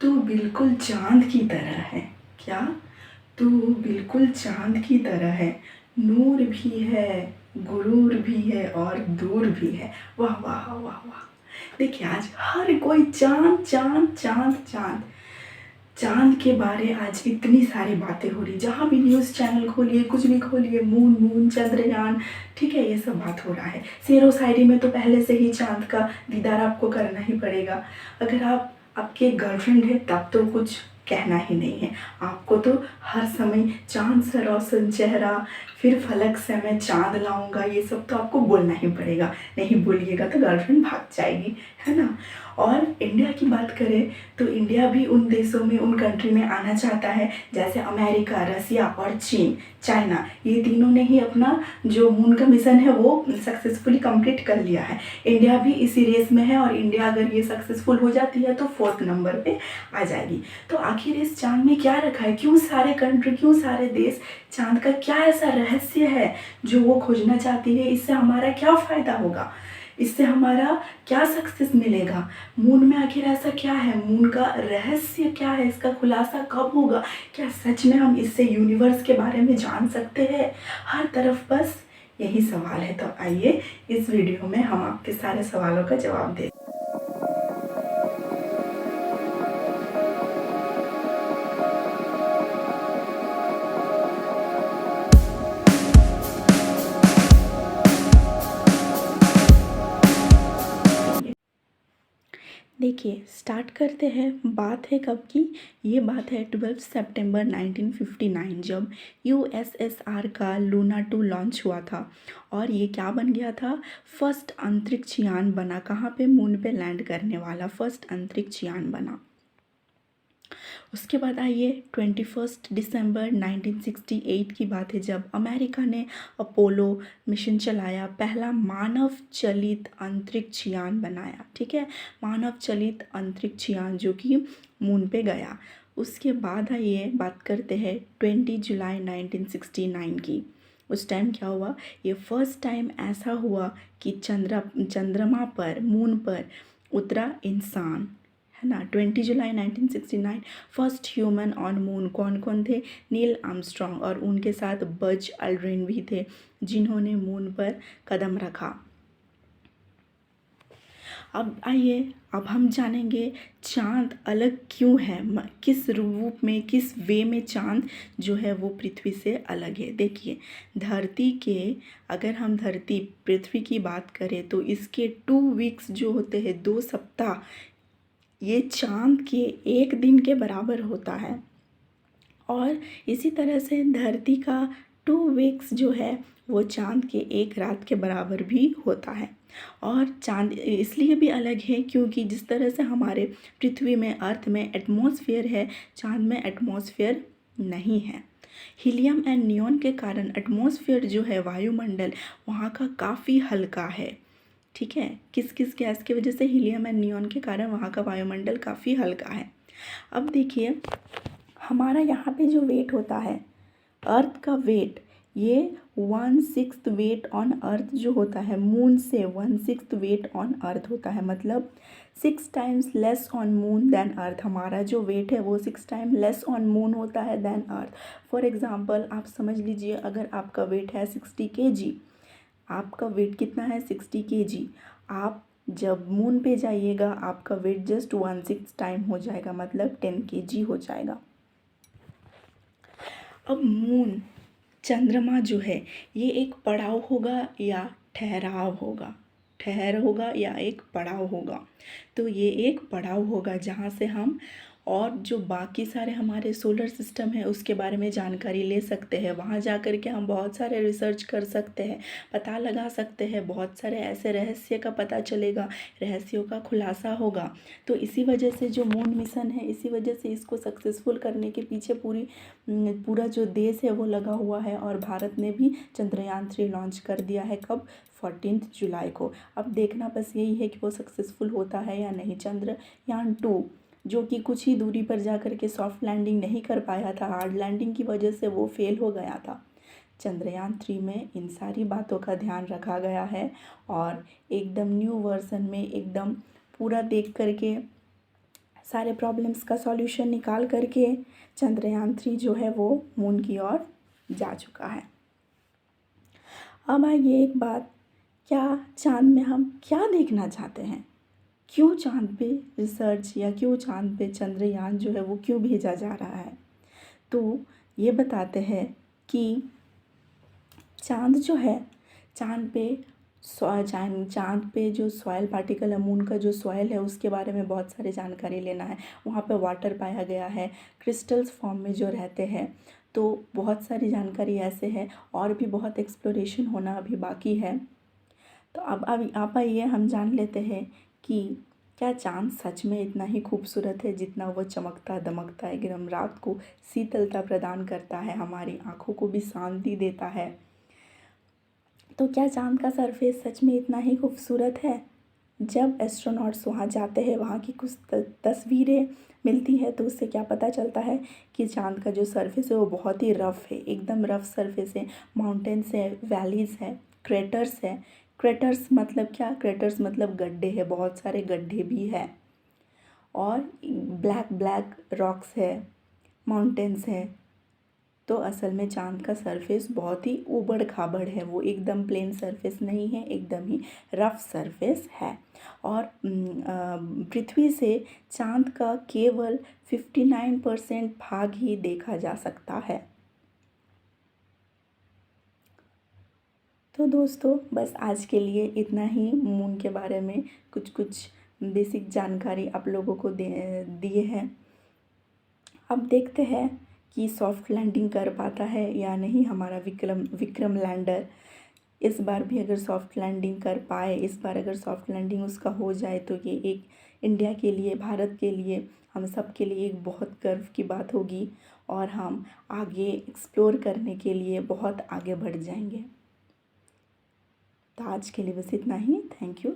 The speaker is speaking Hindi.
तू बिल्कुल चाँद की तरह है। क्या? तू बिल्कुल चाँद की तरह है। नूर भी है, गुरूर भी है और दूर भी है। वाह वाह वाह वाह। देखिए आज हर कोई चाँद चाँद चाँद चाँद चाँद के बारे आज इतनी सारी बातें हो रही, जहाँ भी न्यूज़ चैनल खोलिए, कुछ भी खोलिए, मून मून चंद्रयान, ठीक है, ये सब बात हो रहा है। शेरो शायरी में तो पहले से ही चाँद का दीदार आपको करना ही पड़ेगा। अगर आप आपकी एक गर्लफ्रेंड है तब तो कुछ कहना ही नहीं है। आपको तो हर समय चाँद सा रोशन चेहरा, फिर फलक से मैं चाँद लाऊंगा, ये सब तो आपको बोलना ही पड़ेगा। नहीं बोलिएगा तो गर्लफ्रेंड भाग जाएगी, है ना। और इंडिया की बात करें तो इंडिया भी उन देशों में, उन कंट्री में आना चाहता है, जैसे अमेरिका, रसिया और चीन, चाइना, ये तीनों ने ही अपना जो मून का मिशन है वो सक्सेसफुली कंप्लीट कर लिया है। इंडिया भी इसी रेस में है और इंडिया अगर ये सक्सेसफुल हो जाती है तो 4th नंबर पे आ जाएगी। तो आखिर इस चांद में क्या रखा है? क्यों सारे कंट्री, क्यों सारे देश, चांद का क्या ऐसा रहस्य है जो वो खोजना चाहती है? इससे हमारा क्या फ़ायदा होगा? इससे हमारा क्या सक्सेस मिलेगा? मून में आखिर ऐसा क्या है? मून का रहस्य क्या है? इसका खुलासा कब होगा? क्या सच में हम इससे यूनिवर्स के बारे में जान सकते हैं? हर तरफ बस यही सवाल है। तो आइए इस वीडियो में हम आपके सारे सवालों का जवाब दें। देखिए स्टार्ट करते हैं। बात है कब की? ये बात है 12 सितंबर 1959, जब यूएसएसआर का लूना 2 लॉन्च हुआ था। और ये क्या बन गया था? फर्स्ट अंतरिक्ष यान बना। कहाँ पे? मून पे लैंड करने वाला फर्स्ट अंतरिक्ष यान बना। उसके बाद आइए 21 दिसंबर 1968 की बात है, जब अमेरिका ने अपोलो मिशन चलाया, पहला मानव चलित अंतरिक्ष यान बनाया। ठीक है, मानव चलित अंतरिक्ष यान जो कि मून पे गया। उसके बाद आइए बात करते हैं 20 जुलाई 1969 की। उस टाइम क्या हुआ? ये फर्स्ट टाइम ऐसा हुआ कि चंद्रमा पर, मून पर उतरा इंसान, है ना। 20 जुलाई 1969 फर्स्ट ह्यूमन ऑन मून। कौन कौन थे? नील आर्मस्ट्रॉन्ग और उनके साथ बज अल्ड्रिन भी थे, जिन्होंने मून पर कदम रखा। अब आइए, अब हम जानेंगे चांद अलग क्यों है, किस रूप में, किस वे में चांद जो है वो पृथ्वी से अलग है। देखिए धरती के, अगर हम धरती पृथ्वी की बात करें तो इसके 2 वीक्स जो होते हैं, 2 सप्ताह, ये चाँद के एक दिन के बराबर होता है। और इसी तरह से धरती का 2 वीक्स जो है वो चाँद के एक रात के बराबर भी होता है। और चाँद इसलिए भी अलग है क्योंकि जिस तरह से हमारे पृथ्वी में, अर्थ में एटमॉस्फेयर है, चाँद में एटमॉस्फेयर नहीं है। हीलियम एंड नियॉन के कारण एटमॉस्फेयर जो है, वायुमंडल वहाँ का काफ़ी हल्का है। ठीक है, किस किस गैस की वजह से? हीलियम एंड नियॉन के कारण वहाँ का वायुमंडल काफ़ी हल्का है। अब देखिए हमारा यहाँ पे जो वेट होता है, अर्थ का वेट, ये 1/6 वेट ऑन अर्थ जो होता है, मून से 1/6 वेट ऑन अर्थ होता है, मतलब 6 times less on moon than earth. हमारा जो वेट है वो 6 टाइम लेस ऑन मून होता है देन अर्थ। फॉर एग्ज़ाम्पल आप समझ लीजिए, अगर आपका वेट है 60 kg, आपका वेट कितना है? 60 kg। आप जब मून पे जाइएगा आपका वेट जस्ट 1/6 टाइम हो जाएगा, मतलब 10 kg हो जाएगा। अब मून, चंद्रमा जो है, ये एक पड़ाव होगा या ठहराव होगा? ठहर होगा या एक पड़ाव होगा? तो ये एक पड़ाव होगा, जहाँ से हम और जो बाकी सारे हमारे सोलर सिस्टम है उसके बारे में जानकारी ले सकते हैं। वहाँ जा कर के हम बहुत सारे रिसर्च कर सकते हैं, पता लगा सकते हैं, बहुत सारे ऐसे रहस्य का पता चलेगा, रहस्यों का खुलासा होगा। तो इसी वजह से जो मून मिशन है, इसी वजह से इसको सक्सेसफुल करने के पीछे पूरा जो देश है वो लगा हुआ है। और भारत ने भी चंद्रयान 3 लॉन्च कर दिया है। कब? 14 जुलाई को। अब देखना बस यही है कि वो सक्सेसफुल होता है या नहीं। चंद्रयान 2 जो कि कुछ ही दूरी पर जा कर के सॉफ्ट लैंडिंग नहीं कर पाया था, हार्ड लैंडिंग की वजह से वो फेल हो गया था। चंद्रयान 3 में इन सारी बातों का ध्यान रखा गया है और एकदम न्यू वर्जन में एकदम पूरा देख करके सारे प्रॉब्लम्स का सॉल्यूशन निकाल करके चंद्रयान-3 जो है वो मून की ओर जा चुका है। अब आइए एक बात, क्या चाँद में हम क्या देखना चाहते हैं? क्यों चाँद पे रिसर्च या क्यों चाँद पे चंद्रयान जो है वो क्यों भेजा जा रहा है? तो ये बताते हैं कि चाँद जो है, चाँद पे चाँद पे जो सॉइल पार्टिकल है, मून का जो सॉइल है उसके बारे में बहुत सारी जानकारी लेना है। वहाँ पे वाटर पाया गया है, क्रिस्टल्स फॉर्म में जो रहते हैं, तो बहुत सारी जानकारी ऐसे है और भी बहुत एक्सप्लोरेशन होना अभी बाकी है। तो अब आप आइए हम जान लेते हैं कि क्या चाँद सच में इतना ही खूबसूरत है जितना वो चमकता दमकता एकदम रात को शीतलता प्रदान करता है, हमारी आँखों को भी शांति देता है। तो क्या चाँद का सरफेस सच में इतना ही खूबसूरत है? जब एस्ट्रोनॉट्स वहाँ जाते हैं, वहाँ की कुछ तस्वीरें मिलती है तो उससे क्या पता चलता है कि चाँद का जो सरफेस है वो बहुत ही रफ़ है, एकदम रफ़ सरफेस है। माउंटेन्स है, वैलीज़ है, क्रेटर्स है। क्रेटर्स मतलब क्या? क्रेटर्स मतलब गड्ढे हैं, बहुत सारे गड्ढे भी है और ब्लैक ब्लैक रॉक्स है, माउंटेन्स है। तो असल में चाँद का सरफेस बहुत ही ऊबड़ खाबड़ है, वो एकदम प्लेन सरफेस नहीं है, एकदम ही रफ़ सरफेस है। और पृथ्वी से चाँद का केवल 59% भाग ही देखा जा सकता है। तो दोस्तों बस आज के लिए इतना ही मून के बारे में कुछ कुछ बेसिक जानकारी आप लोगों को दिए हैं। अब देखते हैं कि सॉफ्ट लैंडिंग कर पाता है या नहीं हमारा विक्रम लैंडर। इस बार भी अगर सॉफ्ट लैंडिंग कर पाए, इस बार अगर सॉफ्ट लैंडिंग उसका हो जाए तो ये एक इंडिया के लिए, भारत के लिए, हम सब के लिए एक बहुत गर्व की बात होगी और हम आगे एक्सप्लोर करने के लिए बहुत आगे बढ़ जाएंगे। तो आज के लिए बस इतना ही। Thank you.